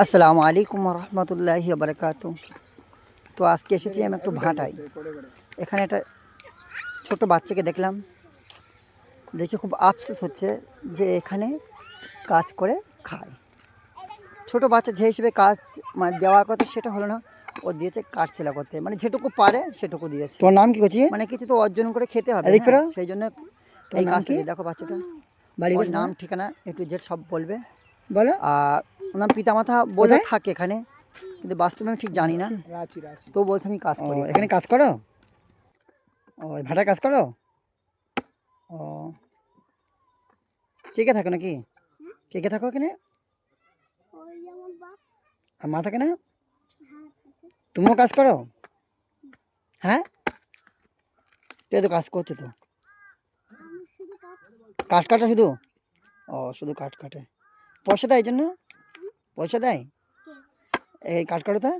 আসসালামু আলাইকুম রহমতুল্লাহি বারাকাতু। তো আজকে এসেছি আমি একটু ভাটায়। এখানে একটা ছোট বাচ্চাকে দেখলাম, দেখে খুব আফসোস হচ্ছে যে এখানে কাজ করে খায়। ছোট বাচ্চা যে হিসেবে কাজ মানে দেওয়ার কথা সেটা হলো না, ও দিয়েছে কাঠচেলা করতে, মানে যেটুকু পারে সেটুকু দিয়েছে। তোর নাম কি করছিস? মানে কিছু তো অর্জন করে খেতে হবে, এদিক হ্যাঁ? ফেরো। সেই জন্য তোর এই নাম কাজটা কি? দিয়ে। দেখো বাচ্চাটা, বাড়ি ওর কোথায় নাম তোমার? ঠিকানা একটু জেড সব বলবে। বলো। আর ওনার পিতামাতা বলে কোথায়? থাকে এখানে, কিন্তু বাস্তবে আমি ঠিক জানি না। রাঁচি। তো বলছে আমি কাজ ও, করি এখানে এখানে। কাজ করো? ও, এই ভাটায় কাজ করো? ও, কে কে থাকো নাকি? কে কে থাকো এখানে? আর মা থাকে না? তুমিও কাজ করো? হ্যাঁ, তুই তো কাজ করছো তো। কাঠ কাটা শুধু? ও, শুধু কাঠ কাটে। পয়সা দেয় এই জন্য? পয়সা দেয় এই কাঠ কাটোতে?